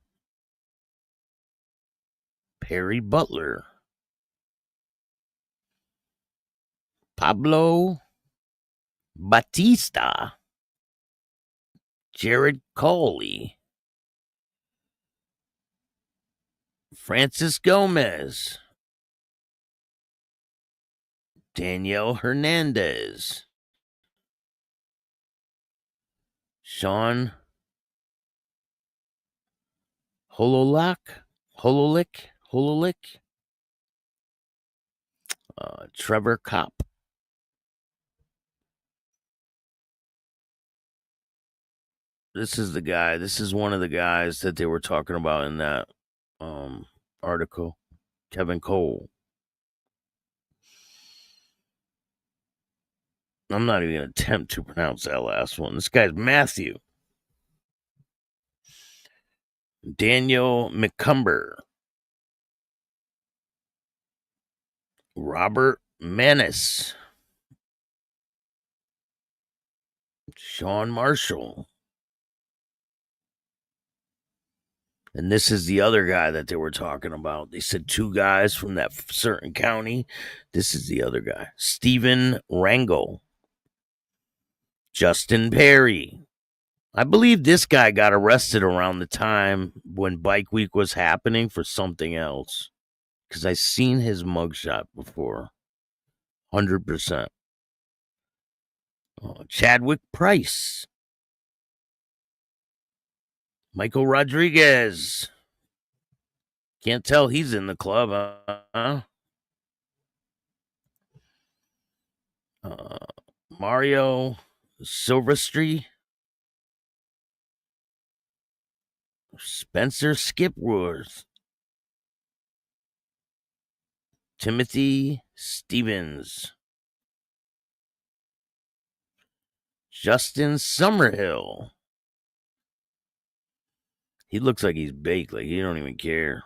Perry Butler. Pablo Batista. Jared Coley. Francis Gomez. Danielle Hernandez. Sean Hololik. Trevor Kopp. This is the guy. This is one of the guys that they were talking about in that article. Kevin Cole. I'm not even going to attempt to pronounce that last one. This guy's Matthew. Daniel McCumber. Robert Manis. Sean Marshall. And this is the other guy that they were talking about. They said 2 guys from that certain county. This is the other guy. Stephen Rangel. Justin Perry. I believe this guy got arrested around the time when Bike Week was happening for something else. Because I seen his mugshot before. 100%. Chadwick Price. Michael Rodriguez. Can't tell he's in the club, huh? Mario Silvestri. Spencer Skipworth. Timothy Stevens. Justin Summerhill. He looks like he's baked, like he don't even care.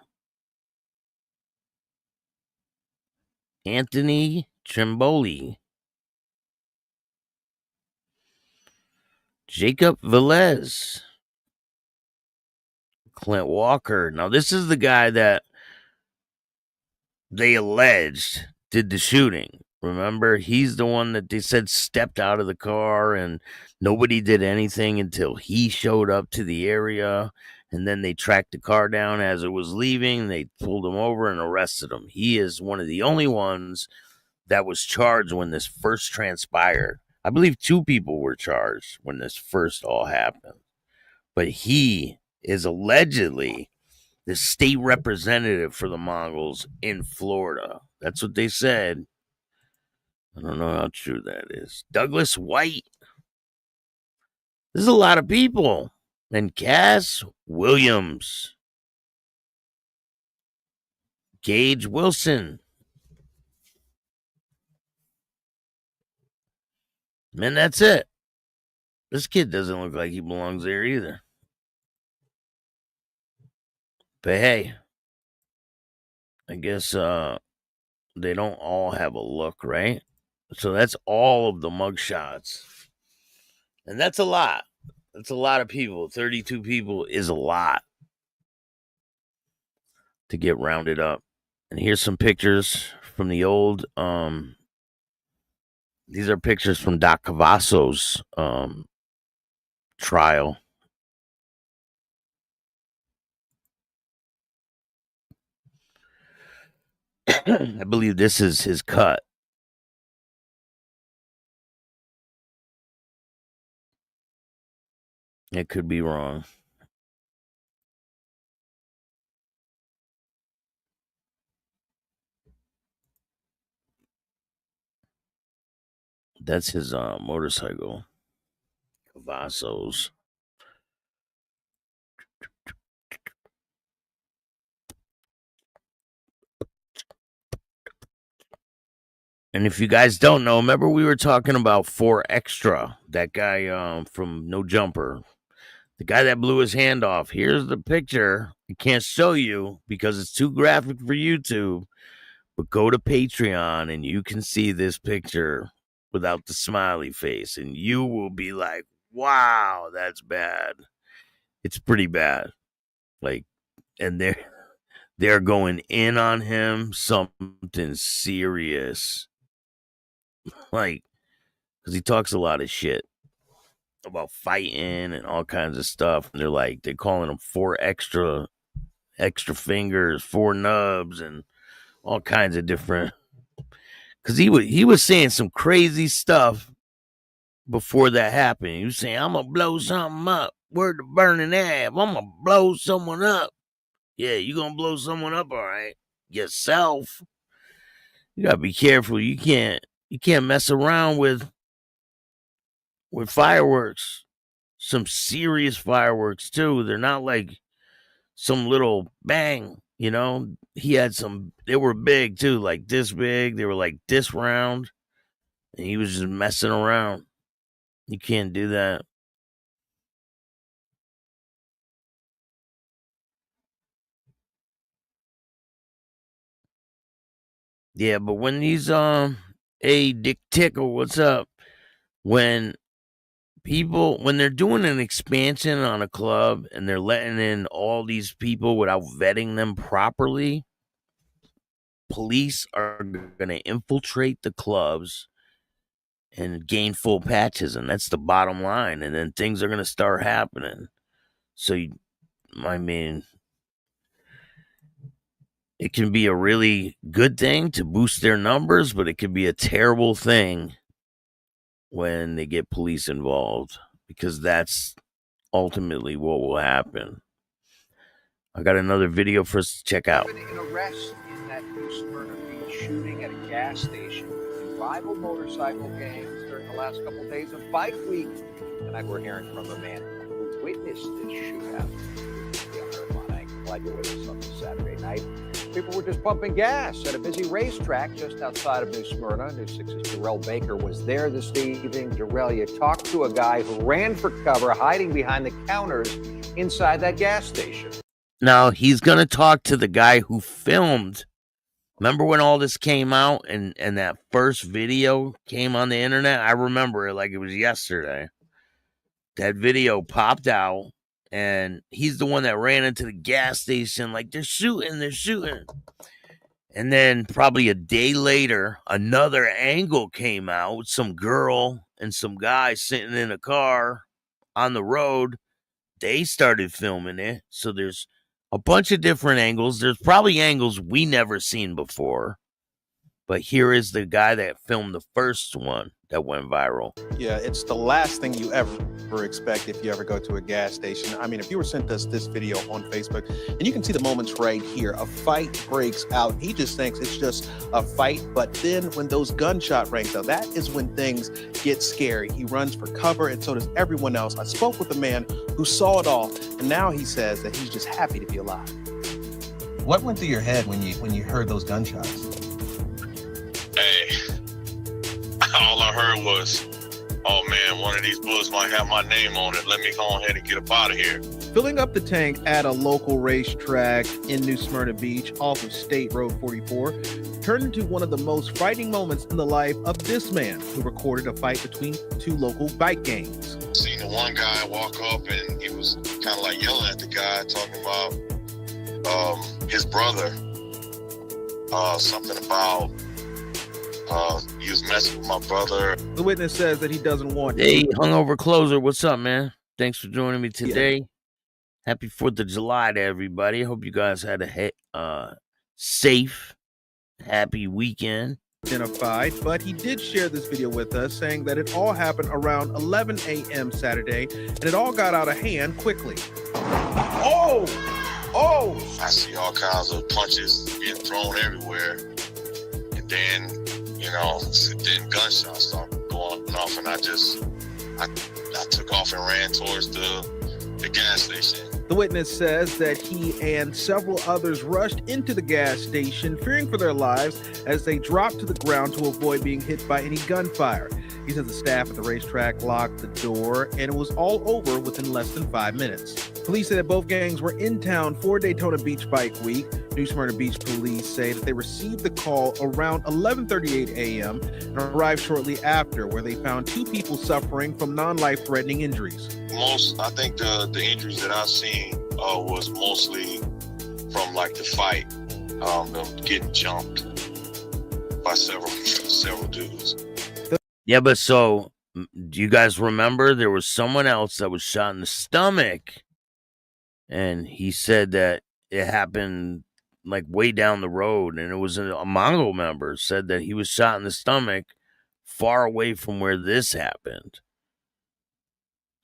Anthony Trimboli. Jacob Velez. Clint Walker. Now, this is the guy that they alleged did the shooting, Remember, he's the one that they said stepped out of the car and nobody did anything until he showed up to the area. And then they tracked the car down as it was leaving. They pulled him over and arrested him. He is one of the only ones that was charged when this first transpired. I believe 2 people were charged when this first all happened. But he is allegedly the state representative for the Mongols in Florida. That's what they said. I don't know how true that is. Douglas White. There's a lot of people. And Cass Williams. Gage Wilson. And that's it. This kid doesn't look like he belongs there either. But hey, I guess they don't all have a look, right? So that's all of the mugshots. And that's a lot. That's a lot of people. 32 people is a lot to get rounded up. And here's some pictures from the old, these are pictures from Doc Cavasso's trial. I believe this is his cut. It could be wrong. That's his motorcycle. Cavasso's. And if you guys don't know, remember we were talking about 4 Extra, that guy from No Jumper, the guy that blew his hand off. Here's the picture. I can't show you because it's too graphic for YouTube, but go to Patreon and you can see this picture without the smiley face, and you will be like, wow, that's bad. It's pretty bad. Like, and they're going in on him, something serious. Like, because he talks a lot of shit about fighting and all kinds of stuff. And they're calling him 4 extra fingers, 4 nubs, and all kinds of different. Because he was saying some crazy stuff before that happened. He was saying, I'm going to blow something up. Word to Burning Ab. I'm going to blow someone up. Yeah, you going to blow someone up, all right. Yourself. You got to be careful. You can't mess around with fireworks. Some serious fireworks, too. They're not like some little bang, you know. He had some, they were big, too, like this big. They were like this round. And he was just messing around. You can't do that. Yeah, but when these, hey, Dick Tickle, what's up? When they're doing an expansion on a club and they're letting in all these people without vetting them properly, police are going to infiltrate the clubs and gain full patches, and that's the bottom line. And then things are going to start happening. So, I mean, it can be a really good thing to boost their numbers, but it can be a terrible thing when they get police involved, because that's ultimately what will happen. I got another video for us to check out. An arrest in that New Smyrna Beach shooting at a gas station with rival motorcycle gangs during the last couple of days of Bike Week. Tonight we're hearing from a man who witnessed this shootout. Glad you're with us on this Saturday night. People were just pumping gas at a busy racetrack just outside of New Smyrna. News 6's Jarrell Baker was there this evening. Jarrell, you talked to a guy who ran for cover, hiding behind the counters inside that gas station. Now, he's going to talk to the guy who filmed. Remember when all this came out and that first video came on the internet? I remember it like it was yesterday. That video popped out. And he's the one that ran into the gas station like, they're shooting. And then probably a day later, another angle came out with some girl and some guy sitting in a car on the road. They started filming it. So there's a bunch of different angles. There's probably angles we never seen before. But here is the guy that filmed the first one that went viral. Yeah, it's the last thing you ever expect if you ever go to a gas station. I mean, if you were sent us this video on Facebook, and you can see the moments right here, a fight breaks out. He just thinks it's just a fight, but then when those gunshot rings out, that is when things get scary. He runs for cover, and so does everyone else. I spoke with a man who saw it all, and now he says that he's just happy to be alive. What went through your head when you heard those gunshots? Hey, all I heard was, oh man, one of these bullets might have my name on it. Let me go ahead and get up out of here. Filling up the tank at a local racetrack in New Smyrna Beach off of State Road 44 turned into one of the most frightening moments in the life of this man who recorded a fight between two local bike gangs. Seen the one guy walk up and he was kind of like yelling at the guy, talking about his brother, something about he was messing with my brother. The witness says that he doesn't want... Hey, hungover closer, what's up, man? Thanks for joining me today. Yeah. Happy 4th of July to everybody. Hope you guys had a safe, happy weekend. Identified, but he did share this video with us saying that it all happened around 11 a.m. Saturday, and it all got out of hand quickly. Oh! I see all kinds of punches being thrown everywhere. And then, then gunshots started going off, and I took off and ran towards the gas station. The witness says that he and several others rushed into the gas station, fearing for their lives as they dropped to the ground to avoid being hit by any gunfire. He says the staff at the racetrack locked the door, and it was all over within less than 5 minutes. Police say that both gangs were in town for Daytona Beach Bike Week. New Smyrna Beach police say that they received the call around 11:38 a.m. and arrived shortly after, where they found two people suffering from non-life-threatening injuries. I think the injuries that I've seen was mostly from like the fight, them getting jumped by several dudes. Yeah, but so do you guys remember there was someone else that was shot in the stomach, and he said that it happened like way down the road, and it was a Mongol member said that he was shot in the stomach far away from where this happened.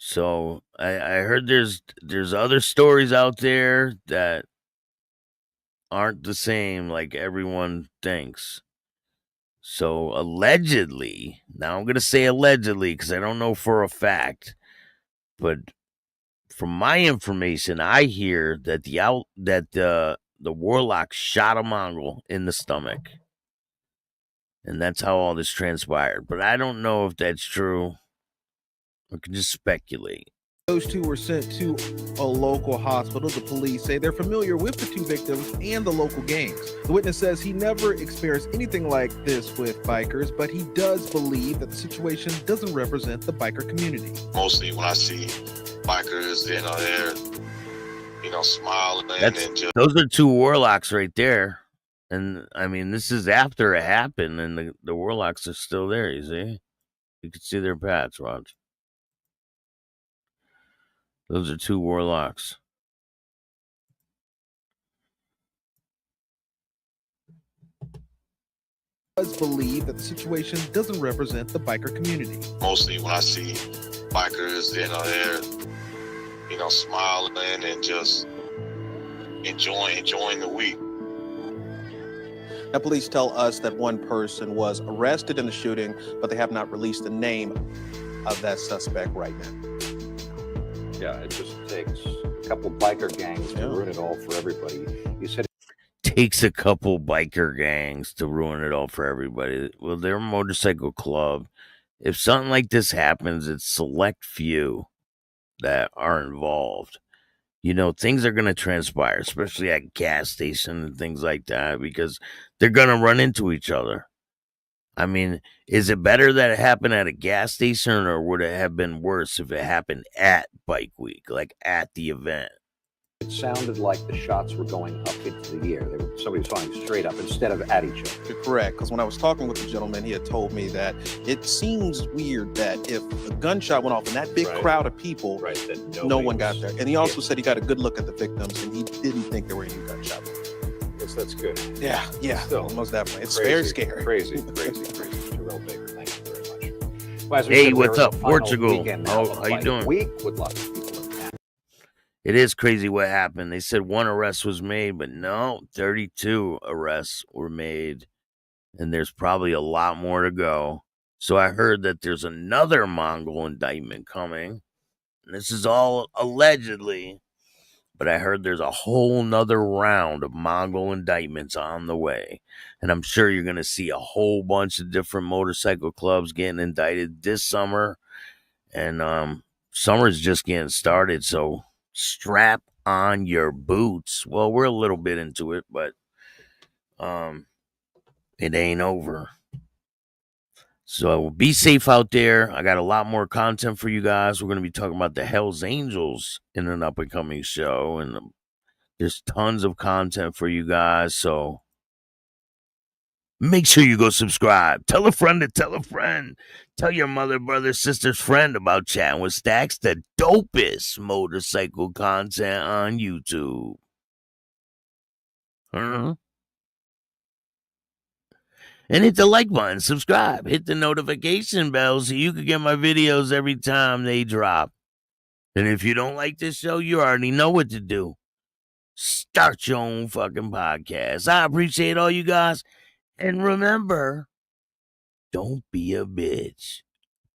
So I heard there's other stories out there that aren't the same like everyone thinks. So allegedly, now I'm going to say allegedly because I don't know for a fact, but from my information, I hear that the warlock shot a Mongol in the stomach. And that's how all this transpired. But I don't know if that's true. I can just speculate. Those two were sent to a local hospital. The police say they're familiar with the two victims and the local gangs. The witness says he never experienced anything like this with bikers, but he does believe that the situation doesn't represent the biker community. Mostly when I see bikers, they're smiling and just... Those are two warlocks right there. And I mean, this is after it happened, and the warlocks are still there, you see? You can see their pads, Raj. Those are two warlocks. Does believe that the situation doesn't represent the biker community. Mostly when I see bikers, they're smiling and just enjoying the week. Now, police tell us that one person was arrested in the shooting, but they have not released the name of that suspect right now. Yeah, it just takes a couple biker gangs to ruin it all for everybody. You said takes a couple biker gangs to ruin it all for everybody. Well, they're a motorcycle club. If something like this happens, it's select few that are involved. Things are going to transpire, especially at gas stations and things like that, because they're going to run into each other. I mean, is it better that it happened at a gas station, or would it have been worse if it happened at Bike Week, like at the event? It sounded like the shots were going up into the air. Somebody was firing straight up instead of at each other. You're correct, because when I was talking with the gentleman, he had told me that it seems weird that if a gunshot went off in that big crowd of people, that no one got there. And he also said he got a good look at the victims, and he didn't think there were any gunshot wounds. Yes, that's good. Yeah, still, most definitely. It's very scary. Crazy. Terrell Baker, thank you very much. Well, hey, what's up, Portugal? How you doing? Week with lots of people. It is crazy what happened. They said 1 arrest was made, but no, 32 arrests were made, and there's probably a lot more to go. So I heard that there's another Mongol indictment coming. This is all allegedly, but I heard there's a whole nother round of Mongol indictments on the way. And I'm sure you're going to see a whole bunch of different motorcycle clubs getting indicted this summer. And summer's just getting started, so strap on your boots. Well, we're a little bit into it, but it ain't over. So be safe out there. I got a lot more content for you guys. We're going to be talking about the Hells Angels in an up-and-coming show, and there's tons of content for you guys, so make sure you go subscribe. Tell a friend to tell a friend. Tell your mother, brother, sister's friend about Chatting with Stacks, the dopest motorcycle content on YouTube. And hit the like button, subscribe, hit the notification bell so you can get my videos every time they drop. And if you don't like this show, you already know what to do. Start your own fucking podcast. I appreciate all you guys. And remember, don't be a bitch.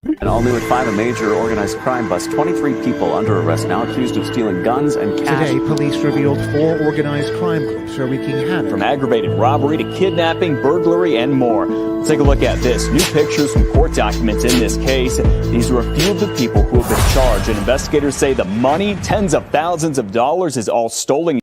And all new at 5, a major organized crime bust. 23 people under arrest now accused of stealing guns and cash. Today, police revealed 4 organized crime groups are wreaking havoc. From aggravated robbery to kidnapping, burglary, and more. Let's take a look at this. New pictures from court documents in this case. These are a few of the people who have been charged. And investigators say the money, tens of thousands of dollars, is all stolen.